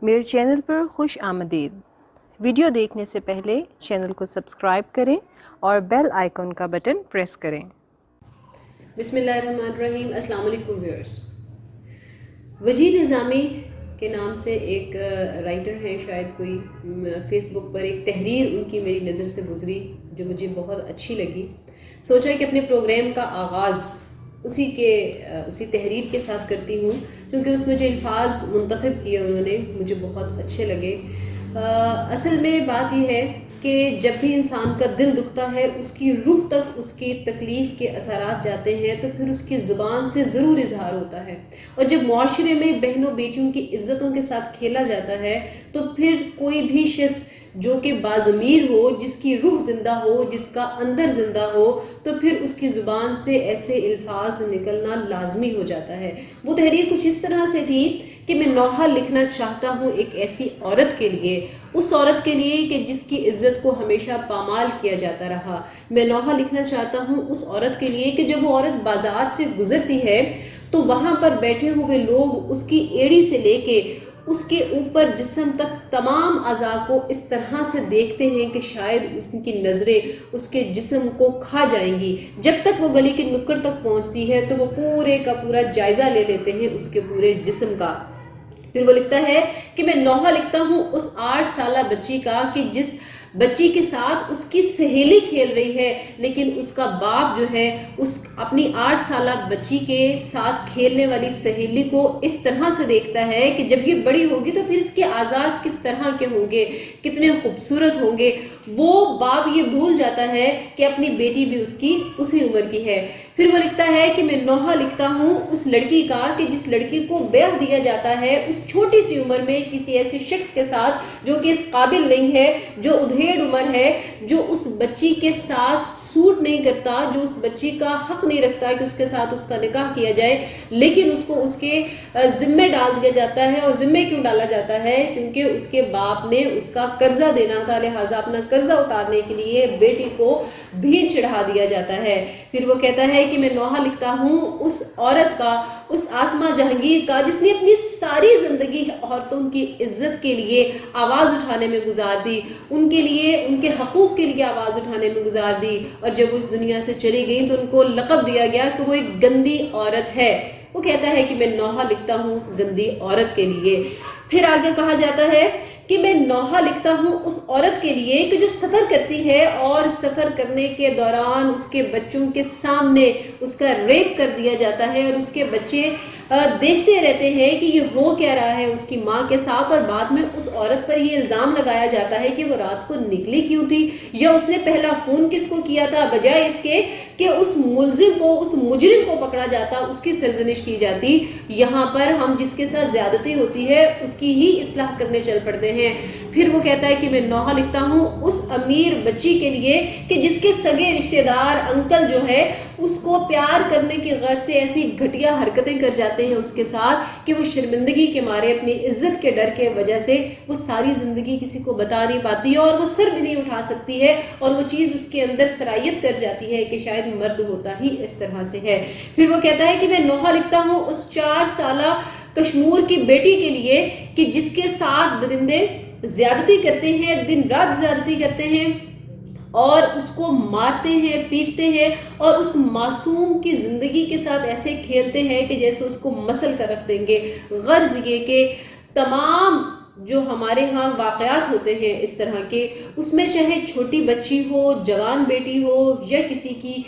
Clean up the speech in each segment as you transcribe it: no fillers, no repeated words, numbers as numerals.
میرے چینل پر خوش آمدید۔ ویڈیو دیکھنے سے پہلے چینل کو سبسکرائب کریں اور بیل آئیکن کا بٹن پریس کریں۔ بسم اللہ الرحمن الرحیم۔ السلام علیکم ویورز۔ وجید نظامی کے نام سے ایک رائٹر ہیں، شاید کوئی فیس بک پر ایک تحریر ان کی میری نظر سے گزری جو مجھے بہت اچھی لگی۔ سوچا کہ اپنے پروگرام کا آغاز اسی تحریر کے ساتھ کرتی ہوں، کیونکہ اس میں جو الفاظ منتخب کیے انہوں نے مجھے بہت اچھے لگے۔ اصل میں بات یہ ہے کہ جب بھی انسان کا دل دکھتا ہے، اس کی روح تک اس کی تکلیف کے اثرات جاتے ہیں، تو پھر اس کی زبان سے ضرور اظہار ہوتا ہے۔ اور جب معاشرے میں بہنوں بیٹیوں کی عزتوں کے ساتھ کھیلا جاتا ہے، تو پھر کوئی بھی شخص جو کہ باضمیر ہو، جس کی روح زندہ ہو، جس کا اندر زندہ ہو، تو پھر اس کی زبان سے ایسے الفاظ نکلنا لازمی ہو جاتا ہے۔ وہ تحریر کچھ اس طرح سے تھی کہ میں نوحہ لکھنا چاہتا ہوں ایک ایسی عورت کے لیے، اس عورت کے لیے کہ جس کی عزت کو ہمیشہ پامال کیا جاتا رہا۔ میں نوحہ لکھنا چاہتا ہوں اس عورت کے لیے کہ جب وہ عورت بازار سے گزرتی ہے تو وہاں پر بیٹھے ہوئے لوگ اس کی ایڑی سے لے کے اس کے اوپر جسم تک تمام اعضاء کو اس طرح سے دیکھتے ہیں کہ شاید اس کی نظریں اس کے جسم کو کھا جائیں گی۔ جب تک وہ گلی کی نکڑ تک پہنچتی ہے تو وہ پورے کا پورا جائزہ لے لیتے ہیں اس کے پورے جسم کا۔ پھر وہ لکھتا ہے کہ میں نوحہ لکھتا ہوں اس 8 سالہ بچی کا کہ جس بچی کے ساتھ اس کی سہیلی کھیل رہی ہے، لیکن اس کا باپ جو ہے اس اپنی 8 سالہ بچی کے ساتھ کھیلنے والی سہیلی کو اس طرح سے دیکھتا ہے کہ جب یہ بڑی ہوگی تو پھر اس کے اعضاء کس طرح کے ہوں گے، کتنے خوبصورت ہوں گے۔ وہ باپ یہ بھول جاتا ہے کہ اپنی بیٹی بھی اس کی اسی عمر کی ہے۔ پھر وہ لکھتا ہے کہ میں نوحہ لکھتا ہوں اس لڑکی کا کہ جس لڑکی کو بیاہ دیا جاتا ہے اس چھوٹی سی عمر میں کسی ایسے شخص کے ساتھ جو کہ اس قابل نہیں ہے، جو ادھیڑ عمر ہے، جو اس بچی کے ساتھ سوٹ نہیں کرتا، جو اس بچی کا حق نہیں رکھتا کہ اس کے ساتھ اس کا نکاح کیا جائے، لیکن اس کو اس کے ذمے ڈال دیا جاتا ہے۔ اور ذمے کیوں ڈالا جاتا ہے؟ کیونکہ اس کے باپ نے اس کا قرضہ دینا تھا، لہٰذا اپنا قرضہ اتارنے کے لیے بیٹی کو بھیڑ چڑھا دیا جاتا ہے۔ پھر وہ کہتا ہے کہ میں نوحہ لکھتا ہوں اس عورت کا، اس آسماں جہانگیر کا جس نے اپنی ساری زندگی عورتوں کی عزت کے لیے آواز اٹھانے میں گزار دی، ان کے لیے، ان کے حقوق کے لیے آواز اٹھانے میں گزار دی، اور جب وہ اس دنیا سے چلی گئی تو ان کو لقب دیا گیا کہ وہ ایک گندی عورت ہے۔ وہ کہتا ہے کہ میں نوحہ لکھتا ہوں اس گندی عورت کے لیے۔ پھر آگے کہا جاتا ہے کہ میں نوحہ لکھتا ہوں اس عورت کے لیے کہ جو سفر کرتی ہے اور سفر کرنے کے دوران اس کے بچوں کے سامنے اس کا ریپ کر دیا جاتا ہے، اور اس کے بچے دیکھتے رہتے ہیں کہ یہ ہو کیا رہا ہے اس کی ماں کے ساتھ، اور بعد میں اس عورت پر یہ الزام لگایا جاتا ہے کہ وہ رات کو نکلی کیوں تھی، یا اس نے پہلا فون کس کو کیا تھا، بجائے اس کے کہ اس ملزم کو، اس مجرم کو پکڑا جاتا، اس کی سرزنش کی جاتی۔ یہاں پر ہم جس کے ساتھ زیادتی ہوتی ہے اس کی ہی اصلاح کرنے چل پڑتے ہیں۔ پھر وہ کہتا ہے کہ میں نوحہ لکھتا ہوں اس امیر بچی کے لیے کہ جس کے سگے رشتہ دار انکل جو ہے اس کو پیار کرنے کی غرض سے ایسی گھٹیا حرکتیں کر جاتے ہیں اس کے ساتھ کہ وہ شرمندگی کے مارے، اپنی عزت کے ڈر کے وجہ سے وہ ساری زندگی کسی کو بتا نہیں پاتی ہے، اور وہ سر بھی نہیں اٹھا سکتی ہے، اور وہ چیز اس کے اندر سرایت کر جاتی ہے کہ شاید مرد ہوتا ہی اس طرح سے ہے۔ پھر وہ کہتا ہے کہ میں نوحہ لکھتا ہوں اس 4 سالہ کشمور کی بیٹی کے لیے کہ جس کے ساتھ درندے زیادتی کرتے ہیں، دن رات زیادتی کرتے ہیں، اور اس کو مارتے ہیں، پیٹتے ہیں، اور اس معصوم کی زندگی کے ساتھ ایسے کھیلتے ہیں کہ جیسے اس کو مسل کر رکھ دیں گے۔ غرض یہ کہ تمام جو ہمارے ہاں واقعات ہوتے ہیں اس طرح کے، اس میں چاہے چھوٹی بچی ہو، جوان بیٹی ہو، یا کسی کی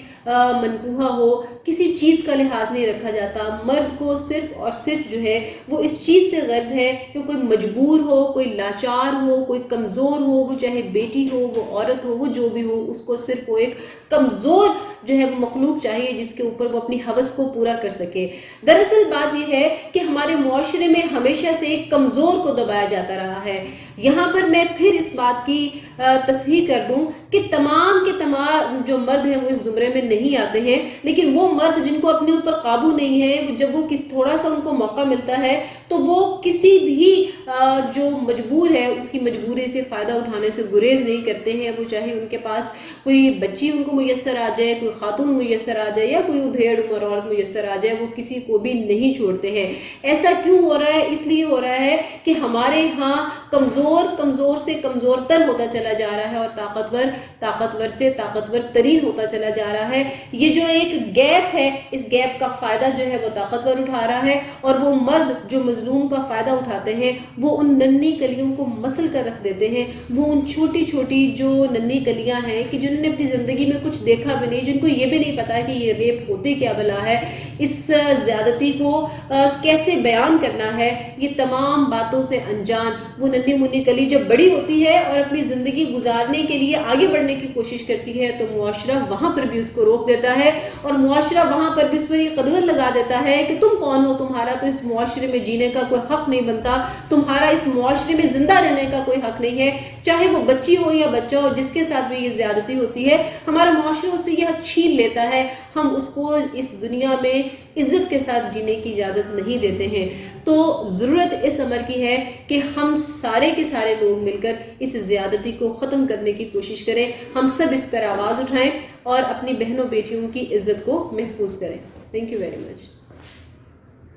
منکوحہ ہو، کسی چیز کا لحاظ نہیں رکھا جاتا۔ مرد کو صرف اور صرف جو ہے وہ اس چیز سے غرض ہے کہ کوئی مجبور ہو، کوئی لاچار ہو، کوئی کمزور ہو، وہ چاہے بیٹی ہو، وہ عورت ہو، وہ جو بھی ہو، اس کو صرف وہ ایک کمزور جو ہے وہ مخلوق چاہیے جس کے اوپر وہ اپنی ہوس کو پورا کر سکے۔ دراصل بات یہ ہے کہ ہمارے معاشرے میں ہمیشہ سے ایک کمزور کو دبایا جاتا رہا ہے۔ یہاں پر میں پھر اس بات کی تصحیح کر دوں کہ تمام کے تمام جو مرد ہیں وہ اس زمرے میں نہیں آتے ہیں، لیکن وہ مرد جن کو اپنے اوپر قابو نہیں ہے، جب وہ تھوڑا سا ان کو موقع ملتا ہے تو وہ کسی بھی جو مجبور ہے اس کی مجبوری سے فائدہ اٹھانے سے گریز نہیں کرتے ہیں۔ وہ چاہے ان کے پاس کوئی بچی ان کو میسر آ جائے، کوئی خاتون میسر آ جائے یا کوئی ادھیڑ عمر عورت میسر آ جائے وہ کسی کو بھی نہیں چھوڑتے ہیں. ایسا کیوں ہو رہا ہے؟ اس لیے ہو رہا ہے کہ ہمارے ہاں کمزور سے کمزور تر ہوتا چلا جا رہا ہے اور طاقتور سے طاقتور ترین ہوتا چلا جا رہا ہے. یہ جو ایک گیپ ہے اس گیپ کا فائدہ جو ہے وہ طاقتور اٹھا رہا ہے اور وہ مرد جو مظلوم کا فائدہ اٹھاتے ہیں وہ ان ننھی کلیوں کو مسل کر رکھ دیتے ہیں. وہ ان چھوٹی چھوٹی جو ننھی کلیاں ہیں کہ جنہوں نے اپنی زندگی میں کچھ دیکھا بھی نہیں, جن کو یہ بھی نہیں پتا کہ یہ ریپ ہوتے کیا بلا ہے, اس زیادتی کو کیسے بیان کرنا ہے, یہ تمام باتوں سے انجان وہ ننھی منھی کلی جب بڑی ہوتی ہے اور اپنی زندگی گزارنے کے لیے آگے بڑھنے کی کوشش کرتی ہے تو معاشرہ وہاں پر بھی اس کو روک دیتا ہے اور معاشرہ وہاں پر بھی اس پر یہ قدغن لگا دیتا ہے کہ تم کون ہو, تمہارا تو اس معاشرے میں جینے کا کوئی حق نہیں بنتا, تمہارا اس معاشرے میں زندہ رہنے کا کوئی حق نہیں ہے. چاہے وہ بچی ہو یا بچہ ہو جس کے ساتھ بھی یہ زیادتی ہوتی ہے ہمارا معاشرہ اس سے یہ حق چھین لیتا ہے, ہم اس کو اس دنیا میں عزت کے ساتھ جینے کی اجازت نہیں دیتے ہیں. تو ضرورت اس امر کی ہے کہ ہم سارے کے سارے لوگ مل کر اس زیادتی کو ختم کرنے کی کوشش کریں, ہم سب اس پر آواز اٹھائیں اور اپنی بہنوں بیٹیوں کی عزت کو محفوظ کریں. Thank you very much.